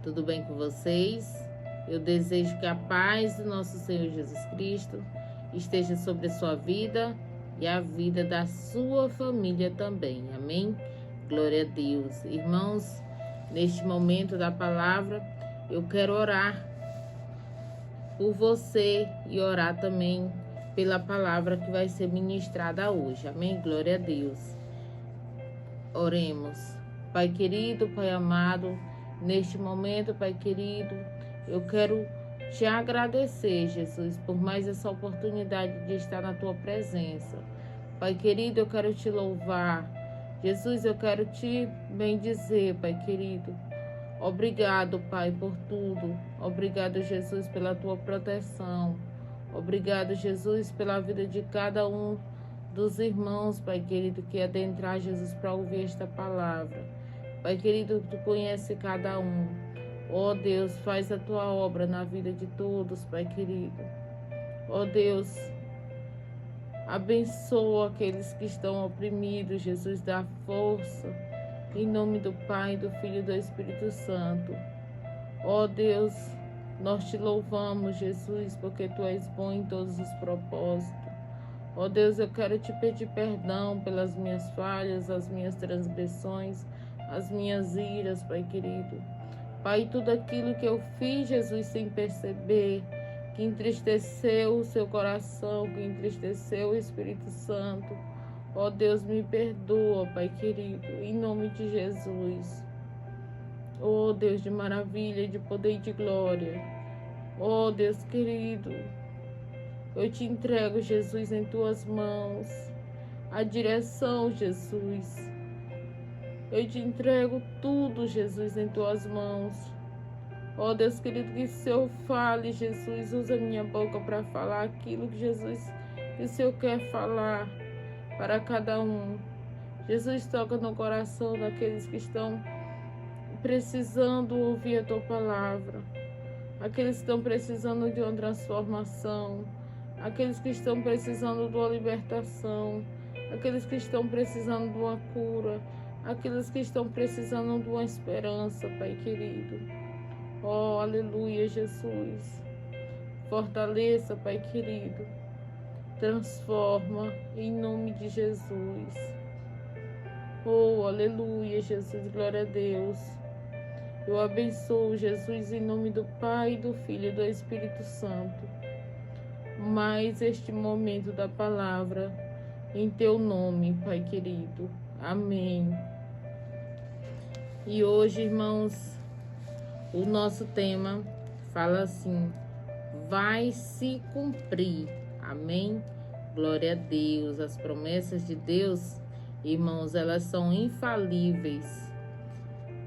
Tudo bem com vocês? Eu desejo que a paz do nosso Senhor Jesus Cristo esteja sobre a sua vida e a vida da sua família também. Amém? Glória a Deus. Irmãos, neste momento da palavra, eu quero orar por você e orar também pela palavra que vai ser ministrada hoje. Amém? Glória a Deus. Oremos. Pai querido, Pai amado, neste momento, Pai querido, eu quero te agradecer, Jesus, por mais essa oportunidade de estar na tua presença. Pai querido, eu quero te louvar. Jesus, eu quero te bendizer, Pai querido. Obrigado, Pai, por tudo. Obrigado, Jesus, pela tua proteção. Obrigado, Jesus, pela vida de cada um dos irmãos, Pai querido, que adentrar, Jesus, para ouvir esta palavra. Pai querido, tu conhece cada um. Ó Deus, faz a tua obra na vida de todos, Pai querido. Ó Deus, abençoa aqueles que estão oprimidos, Jesus, dá força. Em nome do Pai, do Filho e do Espírito Santo. Ó Deus, nós te louvamos, Jesus, porque tu és bom em todos os propósitos. Ó Deus, eu quero te pedir perdão pelas minhas falhas, as minhas transgressões, as minhas iras, Pai querido. Pai, tudo aquilo que eu fiz, Jesus, sem perceber, que entristeceu o seu coração, que entristeceu o Espírito Santo. Ó Deus, me perdoa, Pai querido, em nome de Jesus. Ó Deus de maravilha, de poder e de glória. Ó Deus querido, eu te entrego, Jesus, em tuas mãos. A direção, Jesus. Eu te entrego tudo, Jesus, em tuas mãos. Ó Deus querido, que o Senhor fale, Jesus, usa minha boca para falar aquilo que Jesus, que o Senhor quer falar para cada um. Jesus, toca no coração daqueles que estão precisando ouvir a tua palavra. Aqueles que estão precisando de uma transformação. Aqueles que estão precisando de uma libertação. Aqueles que estão precisando de uma cura. Aqueles que estão precisando de uma esperança, Pai querido. Oh, aleluia, Jesus. Fortaleça, Pai querido. Transforma, em nome de Jesus. Oh, aleluia, Jesus, glória a Deus. Eu abençoo, Jesus, em nome do Pai, do Filho e do Espírito Santo. Mais este momento da palavra, em teu nome, Pai querido. Amém. E hoje, irmãos, o nosso tema fala assim: vai se cumprir. Amém? Glória a Deus. As promessas de Deus, irmãos, elas são infalíveis.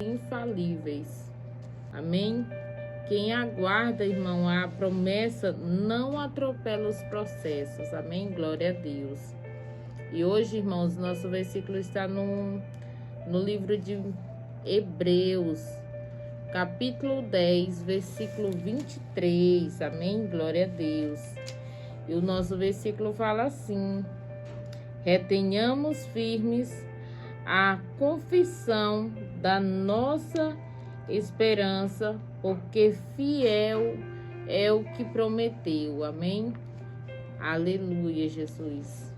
Infalíveis. Amém? Quem aguarda, irmão, a promessa não atropela os processos. Amém? Glória a Deus. E hoje, irmãos, nosso versículo está no livro de Hebreus, capítulo 10, versículo 23. Amém? Glória a Deus. E o nosso versículo fala assim: retenhamos firmes a confissão da nossa esperança, porque fiel é o que prometeu. Amém? Aleluia, Jesus.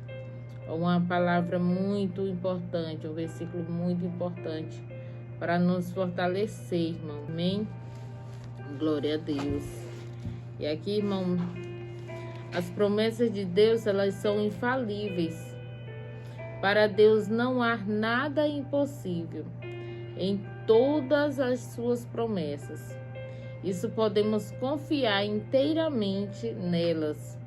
Uma palavra muito importante, um versículo muito importante para nos fortalecer, irmão. Amém? Glória a Deus. E aqui, irmão, as promessas de Deus, elas são infalíveis. Para Deus não há nada impossível em todas as suas promessas. Isso podemos confiar inteiramente nelas.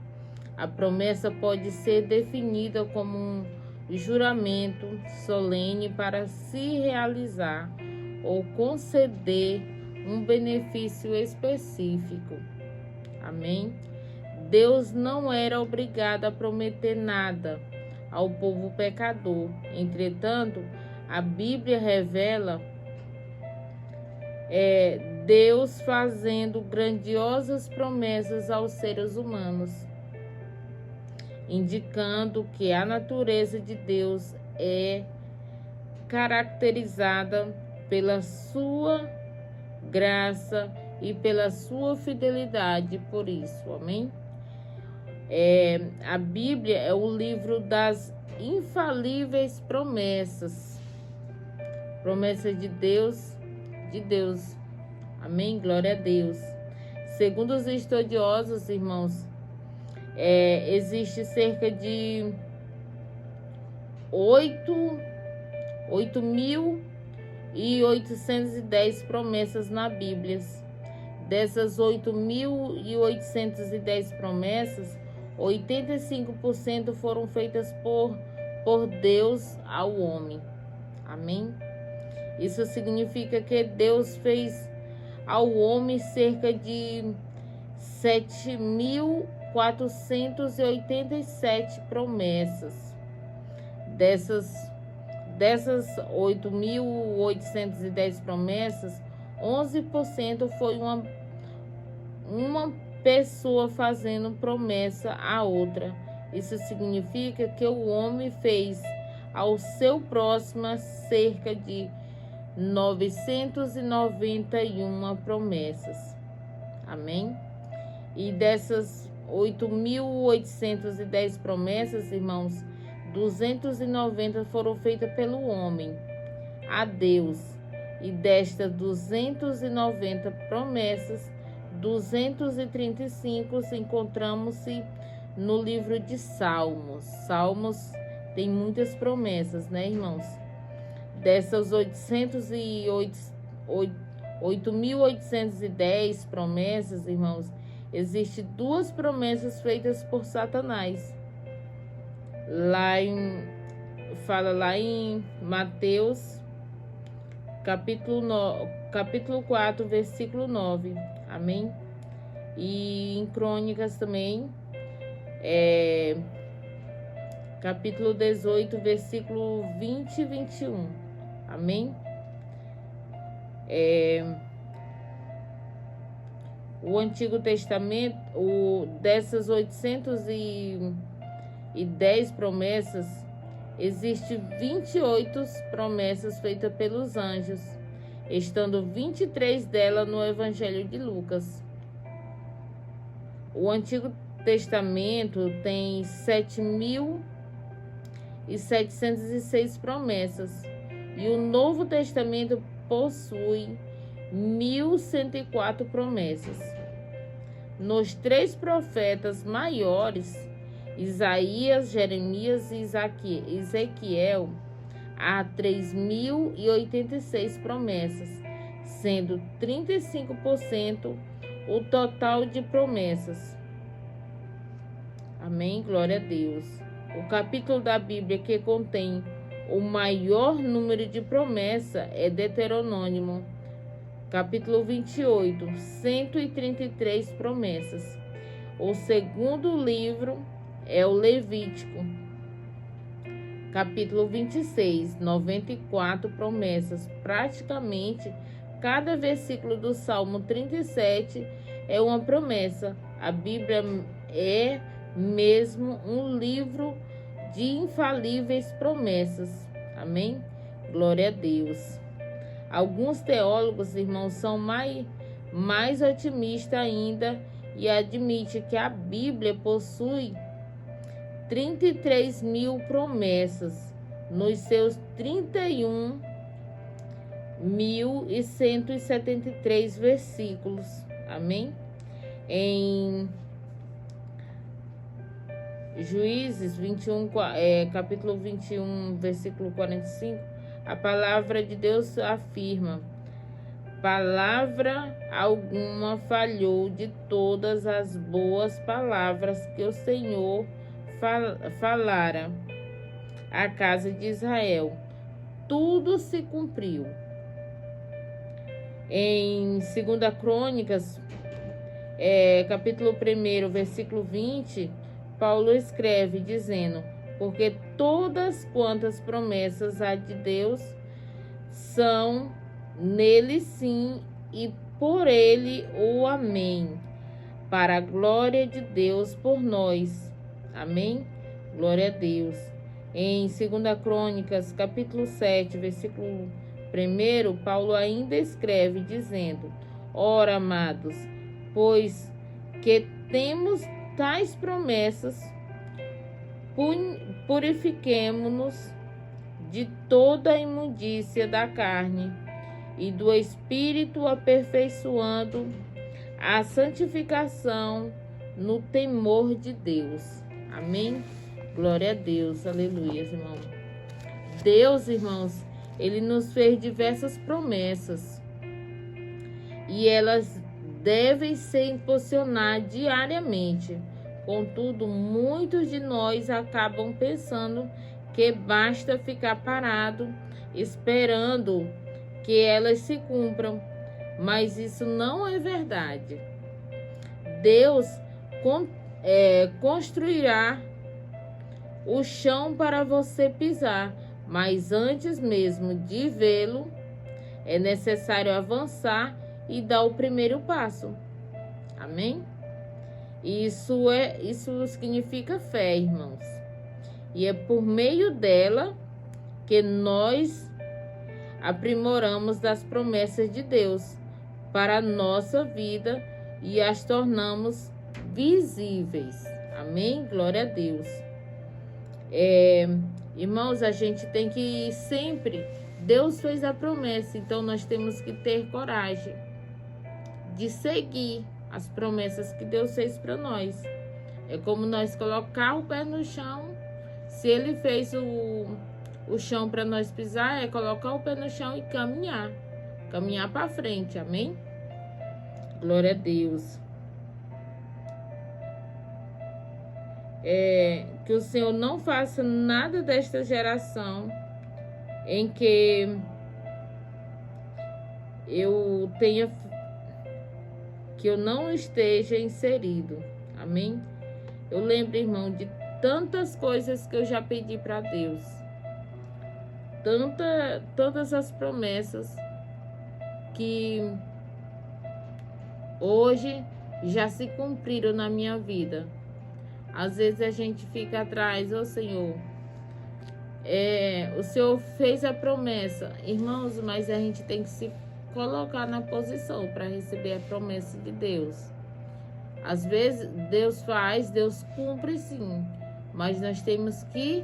A promessa pode ser definida como um juramento solene para se realizar ou conceder um benefício específico. Amém? Deus não era obrigado a prometer nada ao povo pecador. Entretanto, a Bíblia revela Deus fazendo grandiosas promessas aos seres humanos, indicando que a natureza de Deus é caracterizada pela sua graça e pela sua fidelidade por isso. Amém? A Bíblia é o livro das infalíveis promessas. Promessas de Deus. Amém? Glória a Deus. Segundo os estudiosos, irmãos, existe cerca de 8.810 promessas na Bíblia. Dessas 8.810 promessas, 85% foram feitas por Deus ao homem. Amém? Isso significa que Deus fez ao homem cerca de 7.487 promessas. Dessas 8.810 promessas, 11% foi uma pessoa fazendo promessa a outra. Isso significa que o homem fez ao seu próximo cerca de 991 promessas. Amém? E dessas 8.810 promessas, irmãos, 290 foram feitas pelo homem a Deus. E destas 290 promessas, 235 encontramos-se no livro de Salmos. Salmos tem muitas promessas, né, irmãos? Dessas 8.810 promessas, irmãos, existem 2 promessas feitas por Satanás. Fala lá em Mateus, capítulo 4, versículo 9. Amém? E em Crônicas também, capítulo 18, versículo 20 e 21. Amém? O Antigo Testamento, dessas 810 promessas, existem 28 promessas feitas pelos anjos, estando 23 delas no Evangelho de Lucas. O Antigo Testamento tem 7.706 promessas e o Novo Testamento possui 1.104 promessas. Nos 3 profetas maiores, Isaías, Jeremias e Ezequiel, há 3.086 promessas, sendo 35% o total de promessas. Amém? Glória a Deus. O capítulo da Bíblia que contém o maior número de promessas é Deuteronômio, capítulo 28, 133 promessas. O segundo livro é o Levítico, capítulo 26, 94 promessas. Praticamente cada versículo do Salmo 37 é uma promessa. A Bíblia é mesmo um livro de infalíveis promessas. Amém? Glória a Deus. Alguns teólogos, irmãos, são mais otimistas ainda e admitem que a Bíblia possui 33.000 promessas nos seus 31.173 versículos. Amém? Em Juízes 21, capítulo 21, versículo 45, a palavra de Deus afirma: palavra alguma falhou de todas as boas palavras que o Senhor falara à casa de Israel. Tudo se cumpriu. Em 2 Crônicas, capítulo 1, versículo 20, Paulo escreve dizendo: porque todas quantas promessas há de Deus são nele sim e por ele o amém, para a glória de Deus por nós. Amém? Glória a Deus. Em 2 Crônicas, capítulo 7, versículo 1, 1, Paulo ainda escreve dizendo: ora, amados, pois que temos tais promessas, purifiquemo-nos de toda a imundícia da carne e do espírito, aperfeiçoando a santificação no temor de Deus. Amém? Glória a Deus, aleluia, irmão. Deus, irmãos, Ele nos fez diversas promessas e elas devem ser impulsionadas diariamente. Contudo, muitos de nós acabam pensando que basta ficar parado esperando que elas se cumpram, mas isso não é verdade. Deus construirá o chão para você pisar, mas antes mesmo de vê-lo, é necessário avançar e dar o primeiro passo. Amém? Isso significa fé, irmãos. E é por meio dela que nós aprimoramos das promessas de Deus para a nossa vida e as tornamos visíveis. Amém? Glória a Deus. Irmãos, a gente tem que sempre... Deus fez a promessa, então nós temos que ter coragem de seguir as promessas que Deus fez para nós. É como nós colocar o pé no chão. Se Ele fez o chão para nós pisar, é colocar o pé no chão e caminhar para frente. Amém? Glória a Deus. Que o Senhor não faça nada desta geração em que eu não esteja inserido. Amém? Eu lembro, irmão, de tantas coisas que eu já pedi para Deus. Todas as promessas que hoje já se cumpriram na minha vida. Às vezes a gente fica atrás, ô Senhor, o Senhor fez a promessa, irmãos, mas a gente tem que se colocar na posição para receber a promessa de Deus. Às vezes Deus cumpre sim, mas nós temos que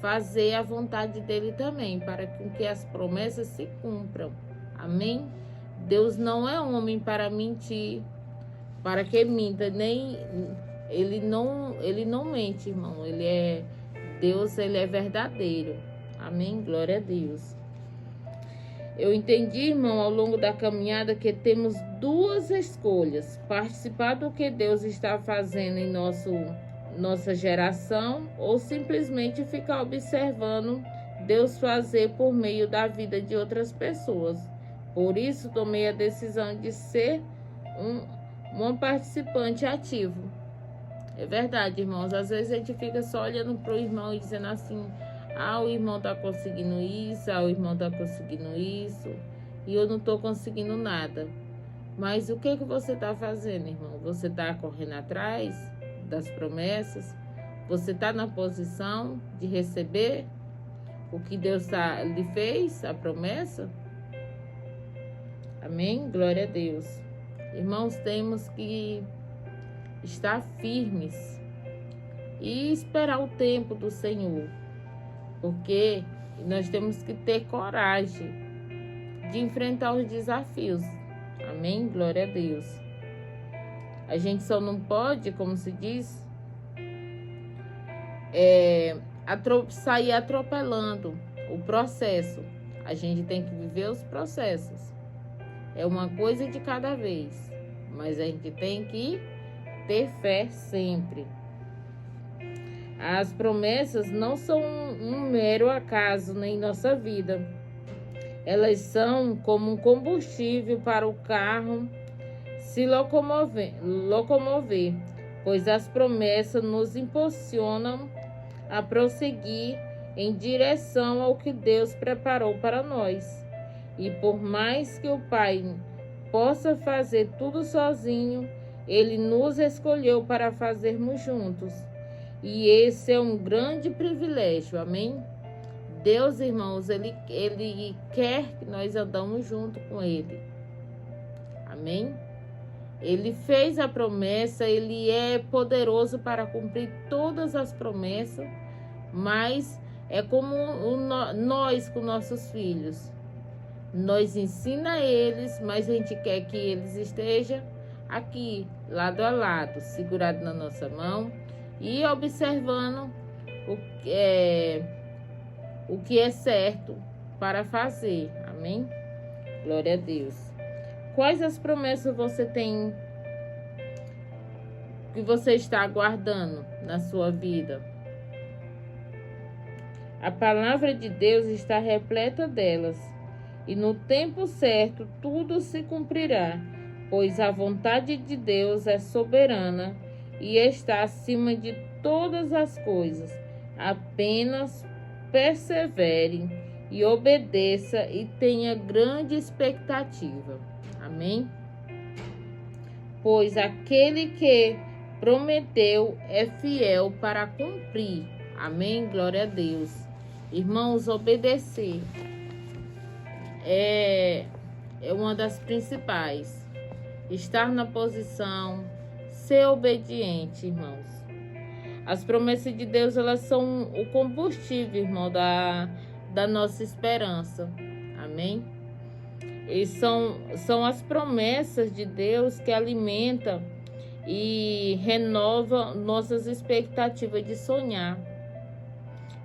fazer a vontade dele também, para que as promessas se cumpram. Amém? Deus não é homem para mentir, para que minta, nem ele não mente, irmão. Deus, ele é verdadeiro. Amém? Glória a Deus. Eu entendi, irmão, ao longo da caminhada que temos duas escolhas: participar do que Deus está fazendo em nossa geração, ou simplesmente ficar observando Deus fazer por meio da vida de outras pessoas. Por isso, tomei a decisão de ser um participante ativo. É verdade, irmãos. Às vezes a gente fica só olhando para o irmão e dizendo assim: o irmão está conseguindo isso, o irmão está conseguindo isso, e eu não estou conseguindo nada. Mas o que você está fazendo, irmão? Você está correndo atrás das promessas? Você está na posição de receber o que Deus lhe fez, a promessa? Amém? Glória a Deus. Irmãos, temos que estar firmes e esperar o tempo do Senhor, porque nós temos que ter coragem de enfrentar os desafios. Amém? Glória a Deus. A gente só não pode, como se diz, sair atropelando o processo. A gente tem que viver os processos. É uma coisa de cada vez, mas a gente tem que ter fé sempre. As promessas não são um mero acaso em nossa vida. Elas são como um combustível para o carro se locomover, pois as promessas nos impulsionam a prosseguir em direção ao que Deus preparou para nós. E por mais que o Pai possa fazer tudo sozinho, Ele nos escolheu para fazermos juntos. E esse é um grande privilégio, amém? Deus, irmãos, ele quer que nós andamos junto com Ele. Amém? Ele fez a promessa, Ele é poderoso para cumprir todas as promessas, mas é como nós com nossos filhos. Nós ensina eles, mas a gente quer que eles estejam aqui, lado a lado, segurado na nossa mão e observando o que é certo para fazer. Amém? Glória a Deus. Quais as promessas você tem, que você está aguardando na sua vida? A palavra de Deus está repleta delas, e no tempo certo tudo se cumprirá, pois a vontade de Deus é soberana e está acima de todas as coisas. Apenas persevere e obedeça e tenha grande expectativa. Amém? Pois aquele que prometeu é fiel para cumprir. Amém? Glória a Deus. Irmãos, obedecer é uma das principais. Estar na posição, ser obediente, irmãos. As promessas de Deus, elas são o combustível, irmão, da nossa esperança. Amém? E são as promessas de Deus que alimentam e renovam nossas expectativas de sonhar,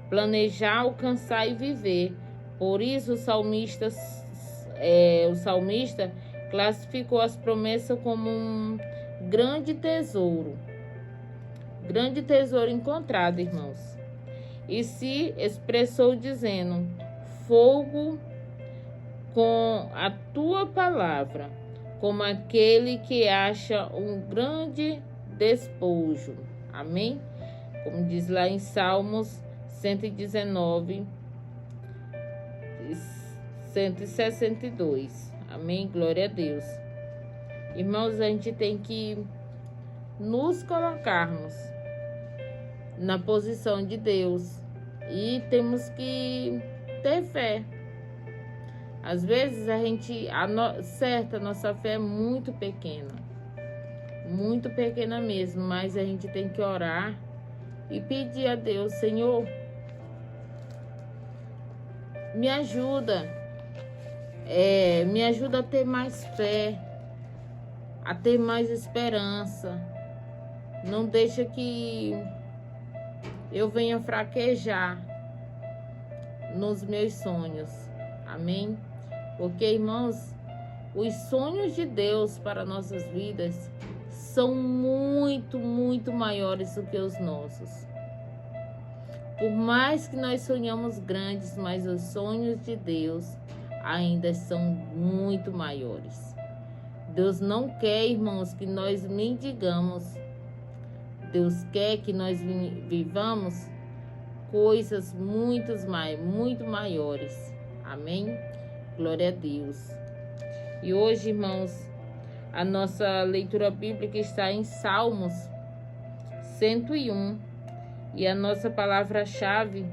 planejar, alcançar e viver. Por isso, o salmista classificou as promessas como um grande tesouro encontrado, irmãos. E se expressou dizendo: fogo com a tua palavra, como aquele que acha um grande despojo. Amém? Como diz lá em Salmos 119, 162. Amém? Glória a Deus. Irmãos, a gente tem que nos colocarmos na posição de Deus e temos que ter fé. Às vezes nossa fé é muito pequena mesmo, mas a gente tem que orar e pedir a Deus: Senhor, me ajuda a ter mais fé, a ter mais esperança. Não deixa que eu venha fraquejar nos meus sonhos. Amém? Porque, irmãos, os sonhos de Deus para nossas vidas são muito, muito maiores do que os nossos. Por mais que nós sonhamos grandes, mas os sonhos de Deus ainda são muito maiores. Deus não quer, irmãos, que nós mendigamos. Deus quer que nós vivamos coisas muito maiores. Amém? Glória a Deus. E hoje, irmãos, a nossa leitura bíblica está em Salmos 101. E a nossa palavra-chave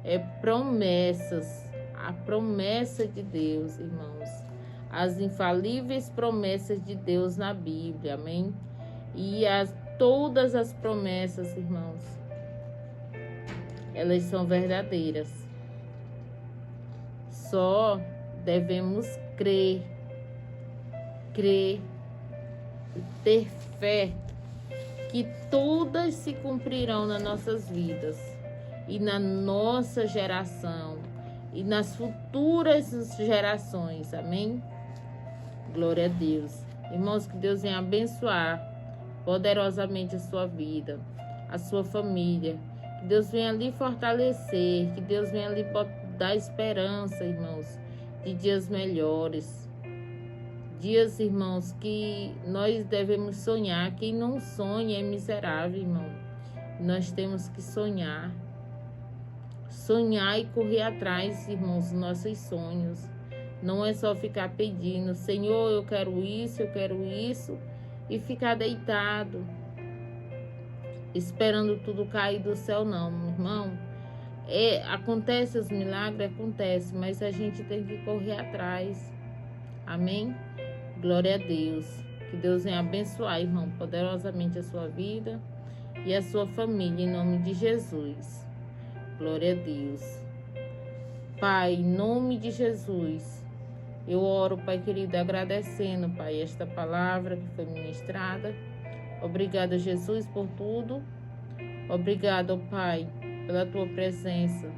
é promessas. A promessa de Deus, irmãos. As infalíveis promessas de Deus na Bíblia. Amém? E todas as promessas, irmãos, elas são verdadeiras. Só devemos crer e ter fé que todas se cumprirão nas nossas vidas e na nossa geração e nas futuras gerações. Amém? Glória a Deus. Irmãos, que Deus venha abençoar poderosamente a sua vida, a sua família. Que Deus venha lhe fortalecer, que Deus venha lhe dar esperança, irmãos, de dias melhores. Dias, irmãos, que nós devemos sonhar. Quem não sonha é miserável, irmão. Nós temos que sonhar. Sonhar e correr atrás, irmãos, dos nossos sonhos. Não é só ficar pedindo: Senhor, eu quero isso, e ficar deitado, esperando tudo cair do céu, não, irmão. Acontece os milagres, acontece, mas a gente tem que correr atrás. Amém? Glória a Deus. Que Deus venha abençoar, irmão, poderosamente a sua vida e a sua família, em nome de Jesus. Glória a Deus. Pai, em nome de Jesus, eu oro, Pai querido, agradecendo, Pai, esta palavra que foi ministrada. Obrigada, Jesus, por tudo. Obrigado, Pai, pela tua presença.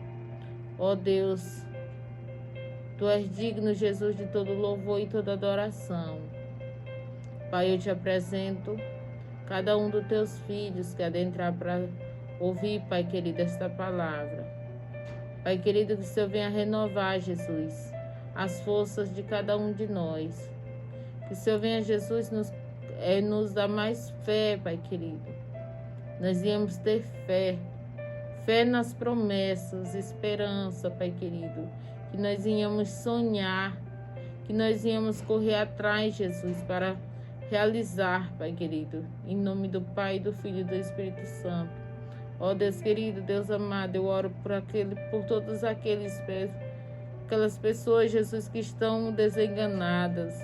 Ó Deus, tu és digno, Jesus, de todo louvor e toda adoração. Pai, eu te apresento cada um dos teus filhos que adentrar para ouvir, Pai querido, esta palavra. Pai querido, que o Senhor venha renovar, Jesus, as forças de cada um de nós. Que o Senhor venha, Jesus, nos dar mais fé, Pai querido. Nós íamos ter fé. Fé nas promessas, esperança, Pai querido. Que nós íamos sonhar. Que nós íamos correr atrás, Jesus, para realizar, Pai querido. Em nome do Pai, do Filho e do Espírito Santo. Ó Deus querido, Deus amado, eu oro por todas aquelas pessoas, Jesus, que estão desenganadas.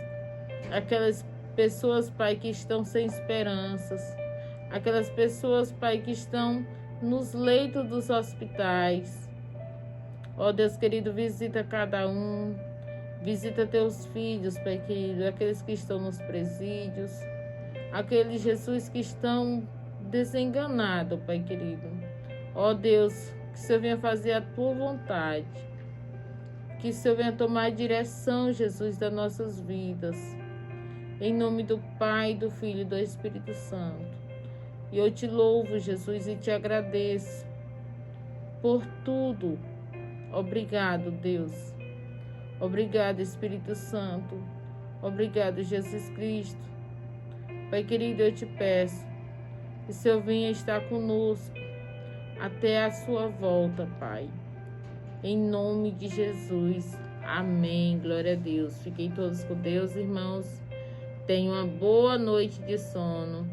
Aquelas pessoas, Pai, que estão sem esperanças. Aquelas pessoas, Pai, que estão nos leitos dos hospitais. Ó Deus querido, visita cada um. Visita teus filhos, Pai querido, aqueles que estão nos presídios. Aqueles, Jesus, que estão desenganados, Pai querido. Ó Deus, que o Senhor venha fazer a tua vontade. Que o Senhor venha tomar a direção, Jesus, das nossas vidas. Em nome do Pai, do Filho e do Espírito Santo. E eu te louvo, Jesus, e te agradeço por tudo. Obrigado, Deus. Obrigado, Espírito Santo. Obrigado, Jesus Cristo. Pai querido, eu te peço que o Senhor venha estar conosco até a sua volta, Pai. Em nome de Jesus. Amém. Glória a Deus. Fiquem todos com Deus, irmãos. Tenham uma boa noite de sono.